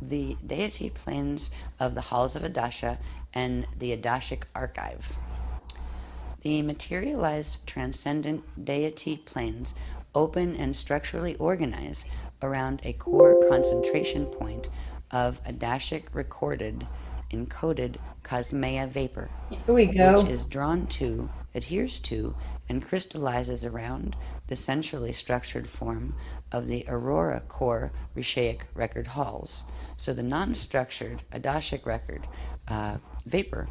the deity planes of the halls of Adasha and the Adashic archive. The materialized transcendent deity planes open and structurally organize around a core concentration point of Adashic recorded, encoded cosmea vapor, Here we which go. is drawn to, adheres to, and crystallizes around the centrally structured form of the aurora core Rishaic record halls. So the non-structured Adashic record vapor,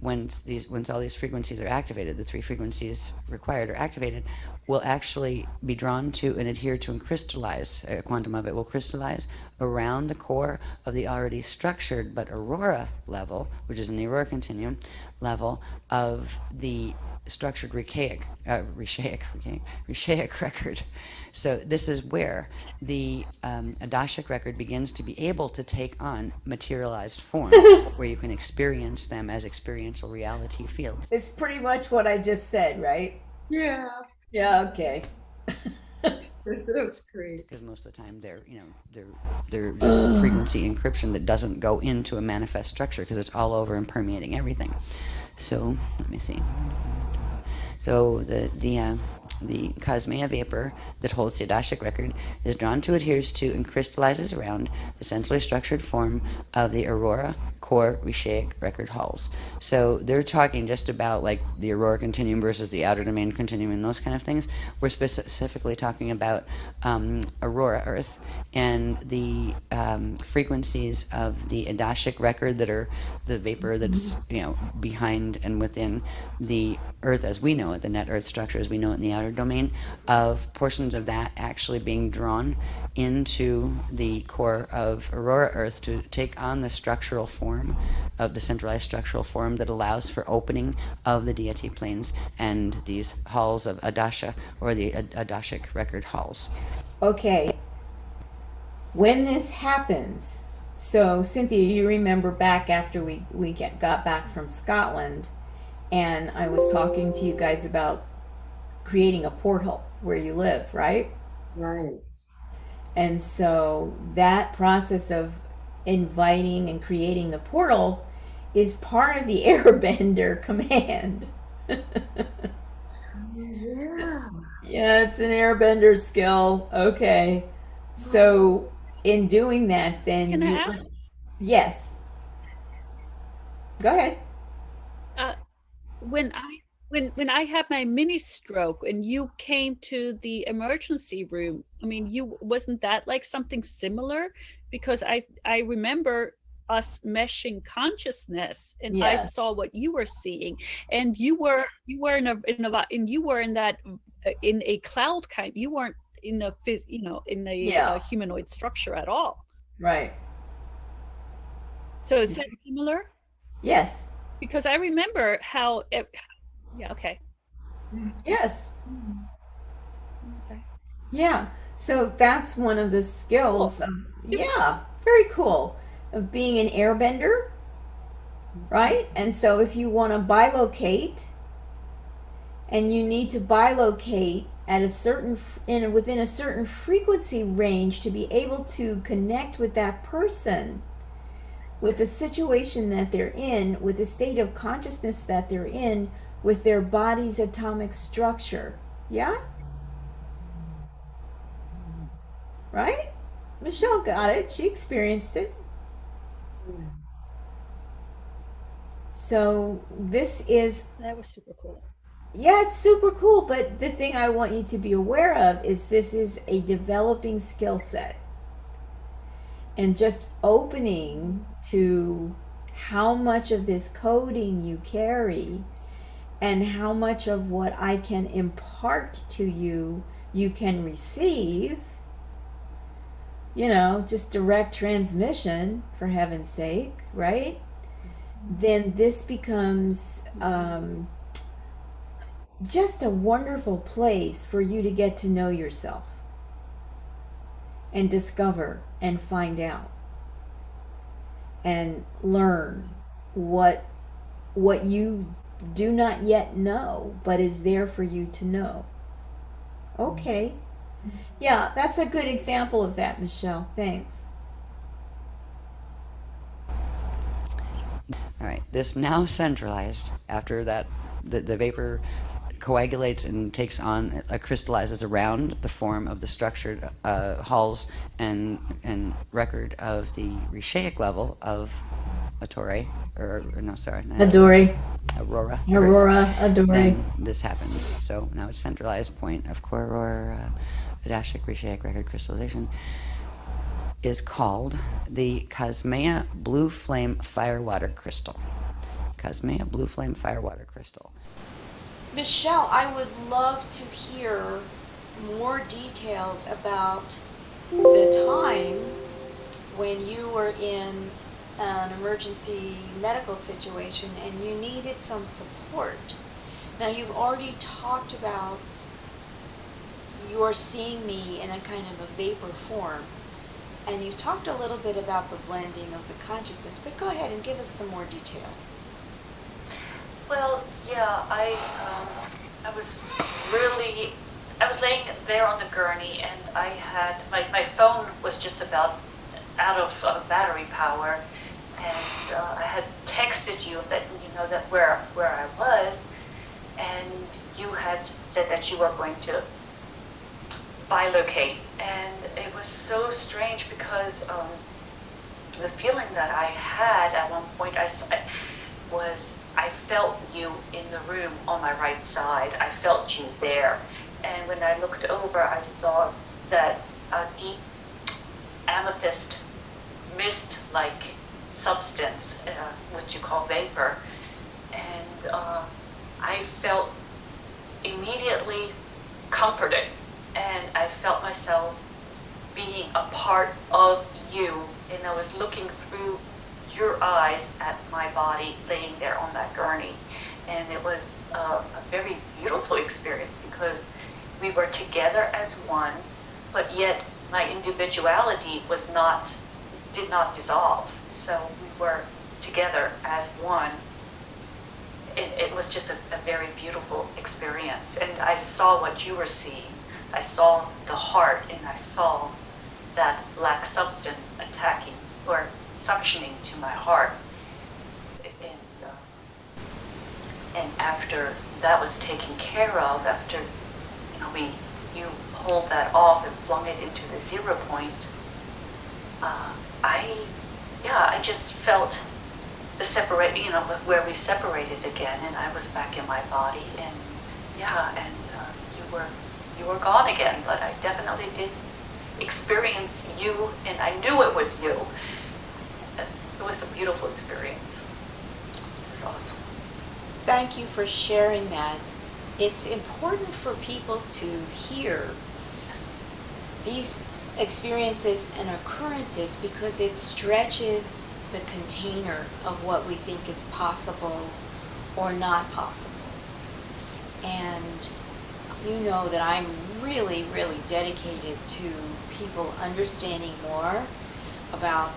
once all these frequencies are activated, the three frequencies required are activated, will actually be drawn to and adhere to and crystallize. A quantum of it will crystallize around the core of the already structured but aurora level, which is in the aurora continuum level of the structured Rishaic record. So this is where the Adashic record begins to be able to take on materialized form, where you can experience them as experiential reality fields. It's pretty much what I just said, right? Yeah, Yeah, okay. that's great. Because most of the time they're just frequency encryption that doesn't go into a manifest structure because it's all over and permeating everything. So let me see. So the cosmea vapor that holds the Adashic record is drawn to, adheres to, and crystallizes around the centrally structured form of the aurora core Rishaic record halls. So they're talking just about like the aurora continuum versus the outer domain continuum and those kind of things. We're specifically talking about aurora Earth and the frequencies of the Adashic record that are the vapor that's behind and within the Earth as we know it, the net Earth structure as we know it in the outer domain, of portions of that actually being drawn into the core of aurora Earth to take on the structural form of the centralized structural form that allows for opening of the deity planes and these halls of Adasha, or the Adashic record halls. Okay. When this happens, so Cynthia, you remember back after got back from Scotland, and I was talking to you guys about creating a portal where you live, right? Right. And so that process of inviting and creating the portal is part of the airbender command. Yeah. Yeah, it's an airbender skill. Okay. So in doing that, then Can I you. ask? Yes. Go ahead. Uh, when I had my mini stroke and you came to the emergency room, I mean, you wasn't that like something similar? Because I remember us meshing consciousness, and I Yes. saw what you were seeing, and you were in a lot, and you were in that in a cloud kind. You weren't in a in a Yeah. humanoid structure at all. Right. So is that similar? Yes. Because I remember how yeah, okay. Yes. Okay. Yeah. So that's one of the Cool. skills of, Super yeah, very cool, of being an airbender, right? And so if you want to bilocate, and you need to bilocate at a certain within a certain frequency range to be able to connect with that person, with the situation that they're in, with the state of consciousness that they're in, with their body's atomic structure. Yeah? Right? Michelle got it. She experienced it. So this is, That was super cool. yeah, it's super cool. But the thing I want you to be aware of is this is a developing skill set. And just opening to how much of this coding you carry and how much of what I can impart to you you can receive, just direct transmission, for heaven's sake, right? Then this becomes just a wonderful place for you to get to know yourself and discover and find out and learn what you do not yet know but is there for you to know. Okay. Yeah, that's a good example of that, Michelle. Thanks. All right, this now centralized after that, the vapor coagulates and takes on, crystallizes around the form of the structured hulls and record of the Rishaic level of Attore, or no, sorry, not Adore. Aurora. Aurora, Adore. Then this happens. So now it's centralized point of Koror, Adashic Rishaic record crystallization is called the Cosmea Blue Flame Firewater Crystal. Cosmea Blue Flame Firewater Crystal. Michelle, I would love to hear more details about the time when you were in an emergency medical situation and you needed some support. Now, you've already talked about you're seeing me in a kind of a vapor form, and you've talked a little bit about the blending of the consciousness, but go ahead and give us some more detail. Well, yeah, I was laying there on the gurney, and I had, my phone was just about out of battery power, and I had texted you that, that where I was, and you had said that you were going to bilocate, and it was so strange because the feeling that I had at one point I felt you in the room on my right side. I felt you there. And when I looked over, I saw that deep amethyst mist-like substance, which you call vapor. And I felt immediately comforted. And I felt myself being a part of you. And I was looking through your eyes at my body laying there on that gurney. And it was a very beautiful experience because we were together as one, but yet my individuality did not dissolve. So we were together as one. It was just a very beautiful experience. And I saw what you were seeing. I saw the heart, and I saw that black substance attacking or suctioning to my heart, and after that was taken care of, after you pulled that off and flung it into the 0 point, I just felt the separate, where we separated again, and I was back in my body, and you were gone again, but I definitely did experience you, and I knew it was you. It was a beautiful experience. It was awesome. Thank you for sharing that. It's important for people to hear these experiences and occurrences because it stretches the container of what we think is possible or not possible. And you know that I'm really, really dedicated to people understanding more about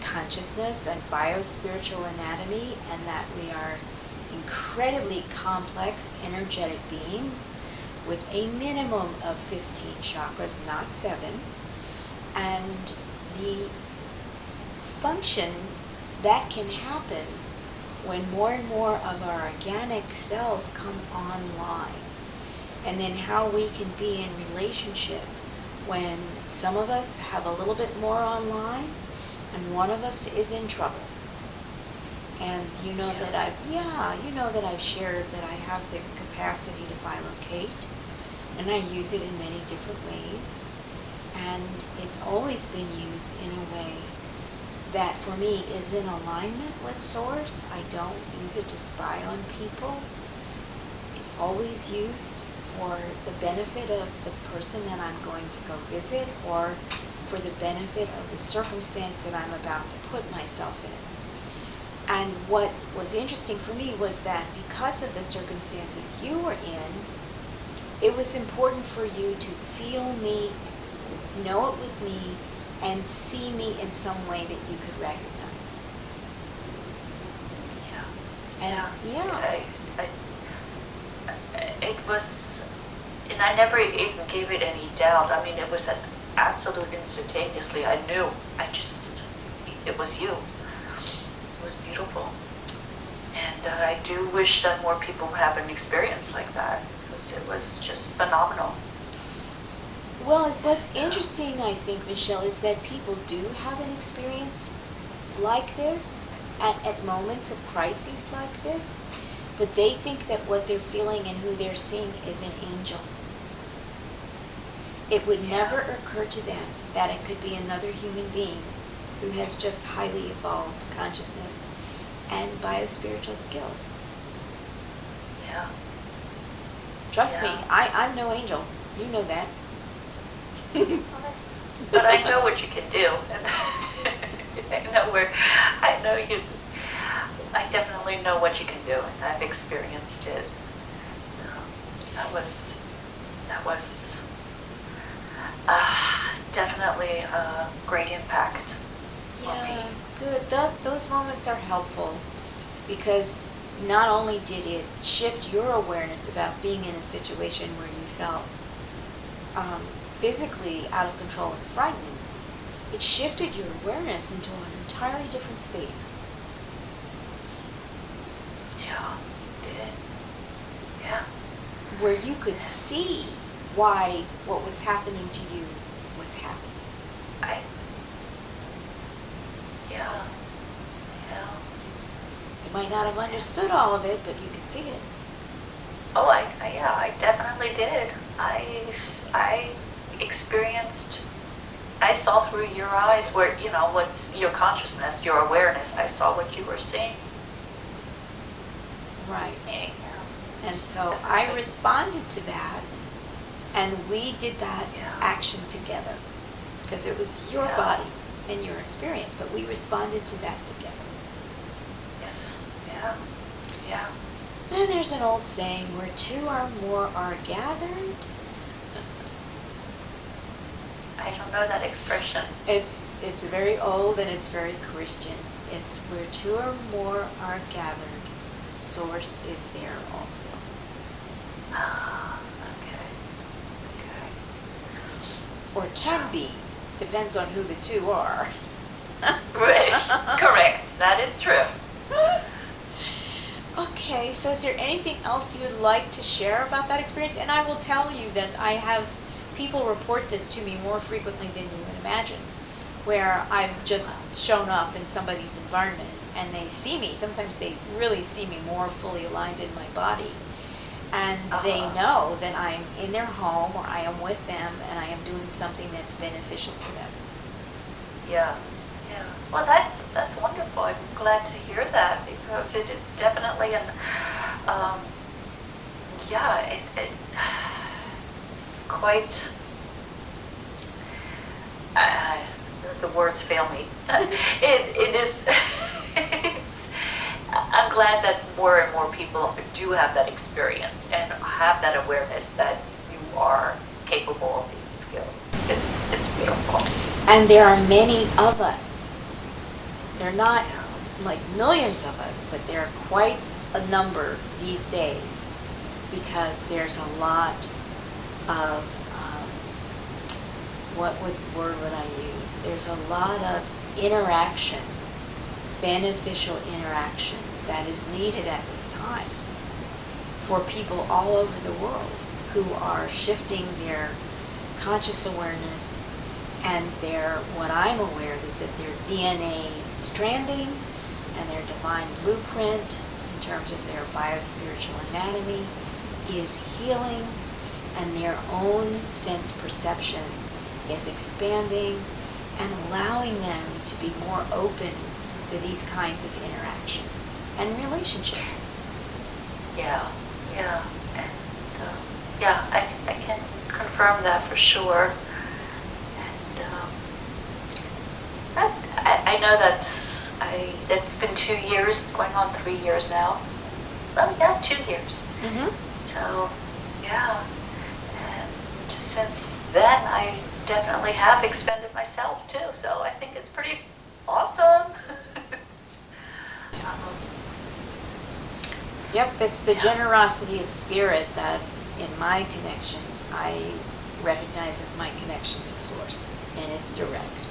consciousness and biospiritual anatomy, and that we are incredibly complex energetic beings with a minimum of 15 chakras, not 7, and the function that can happen when more and more of our organic cells come online, and then how we can be in relationship when some of us have a little bit more online and one of us is in trouble. And you know that I've shared that I have the capacity to bilocate, and I use it in many different ways. And it's always been used in a way that for me is in alignment with Source. I don't use it to spy on people. It's always used for the benefit of the person that I'm going to go visit, or for the benefit of the circumstance that I'm about to put myself in. And what was interesting for me was that because of the circumstances you were in, it was important for you to feel me, know it was me, and see me in some way that you could recognize. It was, and I never even gave it any doubt. I mean, it was an absolute instantaneously. I knew. It was you. It was beautiful. And I do wish that more people have an experience like that, because it was just phenomenal. Well, what's interesting, I think, Michelle, is that people do have an experience like this at moments of crises like this, but they think that what they're feeling and who they're seeing is an angel. It would never occur to them that it could be another human being who has just highly evolved consciousness and biospiritual skills. Yeah. Trust me, Yeah. I'm no angel. You know that. But I know what you can do. I know you, I definitely know what you can do, and I've experienced it. That was definitely a great impact for me. Yeah, good. Those moments are helpful because not only did it shift your awareness about being in a situation where you felt physically out of control and frightened, it shifted your awareness into an entirely different space. Yeah, did. Yeah. Where you could see why what was happening to you was happening. Yeah. You might not have understood all of it, but you could see it. Oh, yeah, I definitely did. I experienced, I saw through your eyes where, what your consciousness, your awareness, I saw what you were seeing. Right. Yeah. And so I responded to that, and we did that Yeah. action together because it was your Yeah. body and your experience, but we responded to that together. Yes. Yeah. Yeah. And there's an old saying, where two or more are gathered. I don't know that expression. It's very old and it's very Christian. It's where two or more are gathered, source is there also. Ah, okay. Or can be, depends on who the two are. Right. Correct. That is true. Okay, so is there anything else you would like to share about that experience? And I will tell you that I have people report this to me more frequently than you would imagine, where I've just shown up in somebody's environment and they see me. Sometimes they really see me more fully aligned in my body. And they know that I'm in their home or I am with them and I am doing something that's beneficial to them. Yeah. Yeah. Well, that's wonderful. I'm glad to hear that because it is definitely it's quite. The words fail me. It is. I'm glad that more and more people do have that experience and have that awareness that you are capable of these skills. It's beautiful. And there are many of us. They're not like millions of us, but there are quite a number these days because there's a lot of, what word would I use? There's a lot of interaction, beneficial interaction that is needed at this time for people all over the world who are shifting their conscious awareness and what I'm aware is that their DNA stranding and their divine blueprint in terms of their biospiritual anatomy is healing, and their own sense perception is expanding and allowing them to be more open to these kinds of interactions and relationships. Yeah, and I can confirm that for sure. And I know that it's been 2 years. It's going on 3 years now. Oh yeah, 2 years. Mm-hmm. So yeah, and since then I definitely have expanded myself too. So I think it's pretty awesome. Yep, it's the generosity of spirit that in my connection I recognize as my connection to Source, and it's direct.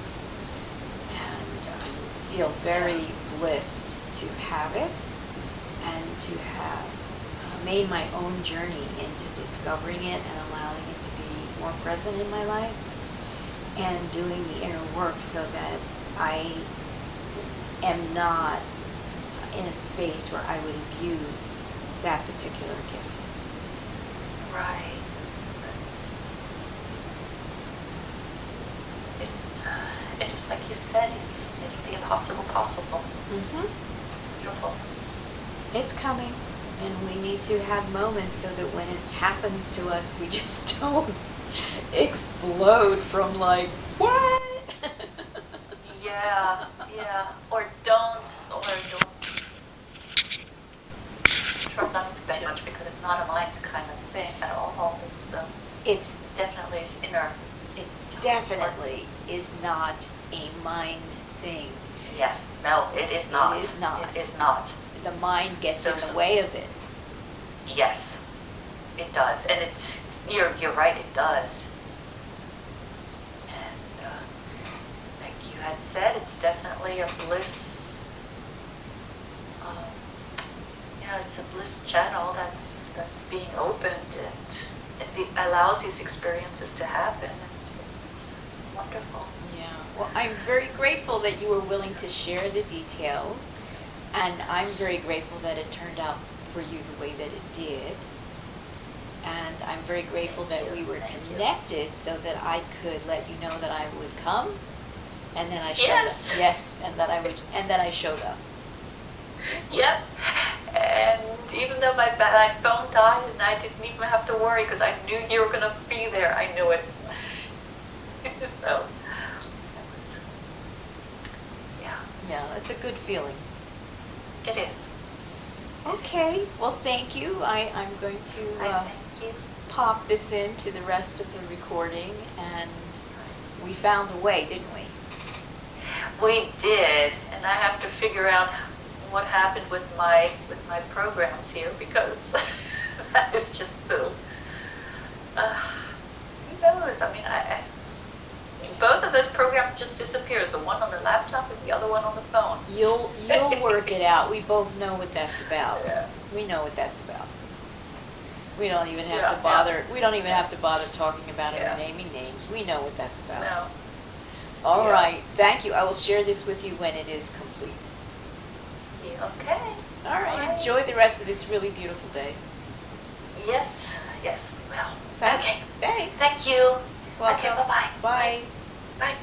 And I feel very blessed to have it, and to have made my own journey into discovering it and allowing it to be more present in my life, and doing the inner work so that I am not in a space where I would abuse that particular gift. Right. It is like you said, it's the impossible possible. Mm-hmm. Beautiful. It's coming, and we need to have moments so that when it happens to us, we just don't explode from like, what? Yeah, yeah. Or don't trust not to that much, because it's not a mind kind of thing at all. It's Definitely is inner. it definitely is not a mind thing. Yes. No, it is not. It is not. It is not. The mind gets in the So- way of it. Yes, it does, and you're right, it does. And like you had said, it's definitely a bliss. It's a bliss channel that's being opened, and it allows these experiences to happen. And it's wonderful. Yeah. Well, I'm very grateful that you were willing to share the details, and I'm very grateful that it turned out for you the way that it did. And I'm very grateful that we were connected so that I could let you know that I would come, and then I showed Yes. up. Yes, and that I showed up. Yep. And even though my phone died, and I didn't even have to worry because I knew you were going to be there. I knew it. So, yeah, Yeah, it's a good feeling. it is. Okay, well, thank you. I'm going to I thank you. pop this into the rest of the recording, and we found a way, didn't we? We did, and I have to figure out what happened with my programs here, because that is just so. Who knows? I mean, both of those programs just disappeared. The one on the laptop and the other one on the phone. You'll work it out. We both know what that's about. Yeah. We know what that's about. We don't even have Yeah, to bother. We don't even have to bother talking about it Yeah. or naming names. We know what that's about. No. All Yeah. right. Thank you. I will share this with you when it is complete. Yeah, okay. All right. Enjoy the rest of this really beautiful day. Yes, yes, we will. Thank- Okay. Thanks. Thank you. Welcome. Okay, bye-bye. Bye. Bye.